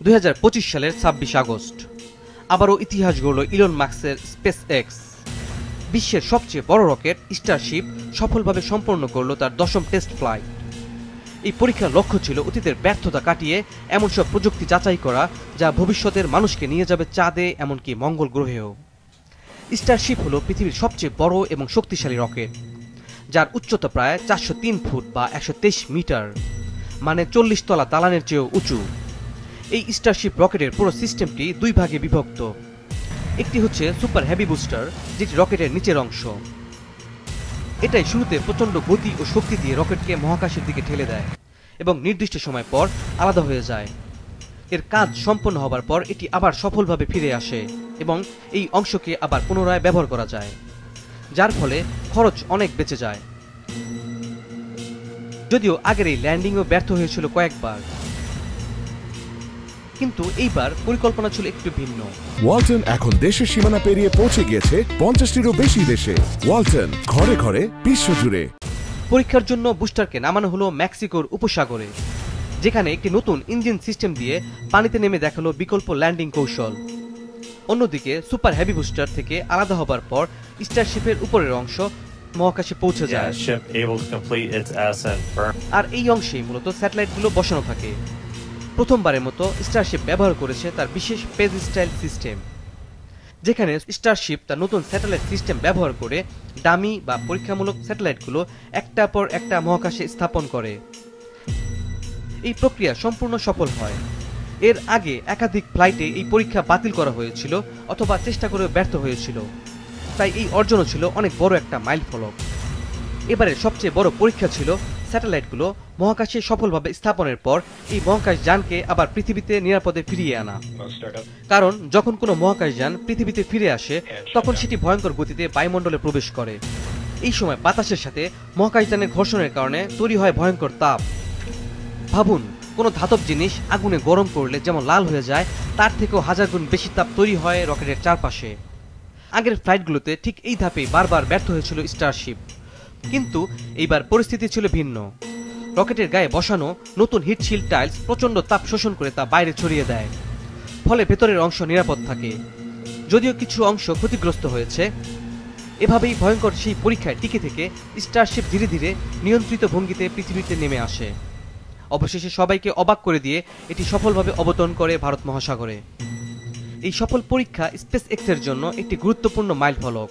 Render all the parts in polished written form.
2025 সালের 26 আগস্ট আবারও ইতিহাস গড়ল ইলন মাস্কের স্পেস এক্স। বিশ্বের সবচেয়ে বড় রকেট স্টারশিপ সফলভাবে সম্পন্ন করল তার 10ম টেস্ট ফ্লাইট। এই পরীক্ষার লক্ষ্য ছিল অতীতের ব্যর্থতা কাটিয়ে এমন সব প্রযুক্তি যাচাই করা যা ভবিষ্যতের মানুষকে নিয়ে যাবে চাঁদে, এমনকি মঙ্গল গ্রহেও। স্টারশিপ হল পৃথিবীর সবচেয়ে বড় এবং শক্তিশালী রকেট, যার উচ্চতা প্রায় 403 ফুট বা 123 মিটার, মানে 40 তলা দালানের চেয়েও উঁচু। এই স্টারশিপ রকেটের পুরো সিস্টেমটি দুই ভাগে বিভক্ত। একটি হচ্ছে সুপার হেভি বুস্টার, যেটি রকেটের নিচের অংশ। এটাই শুরুতে প্রচণ্ড গতি ও শক্তি দিয়ে রকেটকে মহাকাশের দিকে ঠেলে দেয় এবং নির্দিষ্ট সময় পর আলাদা হয়ে যায়। এর কাজ সম্পন্ন হবার পর এটি আবার সফলভাবে ফিরে আসে এবং এই অংশকে আবার পুনরায় ব্যবহার করা যায়, যার ফলে খরচ অনেক বেঁচে যায়। যদিও আগের এই ল্যান্ডিংও ব্যর্থ হয়েছিল কয়েকবার, কিন্তু এইবার পরিকল্পনা ছিল একটু ভিন্ন। ওয়ালটন এখন দেশের সীমানা পেরিয়ে পৌঁছে গিয়েছে 50টিরও বেশি দেশে। ওয়ালটন, ঘরে ঘরে বিশ্বজুড়ে। পরীক্ষার জন্য বুস্টারকে নামানো হলো মেক্সিকোর উপসাগরে, যেখানে একটি নতুন ইঞ্জিন সিস্টেম দিয়ে পানিতে নেমে দেখালো বিকল্প ল্যান্ডিং কৌশল। অন্যদিকে সুপার হেভি বুস্টার থেকে আলাদা হবার পর স্টারশিপের উপরের অংশ মহাকাশে পৌঁছে যায়, আর এই অংশেই মূলত স্যাটেলাইটগুলো বসানো থাকে। প্রথমবারের মতো স্টারশিপ ব্যবহার করেছে তার বিশেষ পেজ স্টাইল সিস্টেম, যেখানে স্টারশিপ তার নতুন স্যাটেলাইট সিস্টেম ব্যবহার করে ডামি বা পরীক্ষামূলক স্যাটেলাইটগুলো একটার পর একটা মহাকাশে স্থাপন করে। এই প্রক্রিয়া সম্পূর্ণ সফল হয়। এর আগে একাধিক ফ্লাইটে এই পরীক্ষা বাতিল করা হয়েছিল অথবা চেষ্টা করে ব্যর্থ হয়েছিল, তাই এই অর্জনও ছিল অনেক বড় একটা মাইলফলক। এবারে সবচেয়ে বড় পরীক্ষা ছিল স্যাটেলাইটগুলো মহাকাশে সফলভাবে স্থাপনের পর এই মহাকাশ যানকে আবার পৃথিবীতে নিরাপদে ফিরিয়ে আনা। কারণ যখন কোনো মহাকাশ যান পৃথিবীতে ফিরে আসে, তখন সেটি ভয়ঙ্কর গতিতে বায়ুমণ্ডলে প্রবেশ করে। এই সময় বাতাসের সাথে মহাকাশযানের ঘর্ষণের কারণে তৈরি হয় ভয়ঙ্কর তাপ। ভাবুন, কোনো ধাতব জিনিস আগুনে গরম করলে যেমন লাল হয়ে যায়, তার থেকেও 1000 গুণ বেশি তাপ তৈরি হয় রকেটের চারপাশে। আগের ফ্লাইটগুলোতে ঠিক এই ধাপে বারবার ব্যর্থ হয়েছিল স্টারশিপ, কিন্তু এইবার পরিস্থিতি ছিল ভিন্ন। রকেটের গায়ে বসানো নতুন হিটশিল্ড টাইলস প্রচণ্ড তাপ শোষণ করে তা বাইরে ছড়িয়ে দেয়, ফলে ভেতরের অংশ নিরাপদ থাকে, যদিও কিছু অংশ ক্ষতিগ্রস্ত হয়েছে। এভাবেই ভয়ঙ্কর সেই পরীক্ষায় টিকে থেকে স্টারশিপ ধীরে ধীরে নিয়ন্ত্রিত ভঙ্গিতে পৃথিবীতে নেমে আসে। অবশেষে সবাইকে অবাক করে দিয়ে এটি সফলভাবে অবতরণ করে ভারত মহাসাগরে। এই সফল পরীক্ষা স্পেস এক্সের জন্য একটি গুরুত্বপূর্ণ মাইলফলক,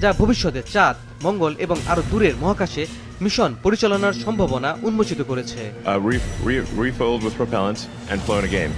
যা ভবিষ্যতে চাঁদ, মঙ্গল এবং আরো দূরের মহাকাশে মিশন পরিচালনার সম্ভাবনা উন্মোচিত করেছে। Refilled with propellant and flown again.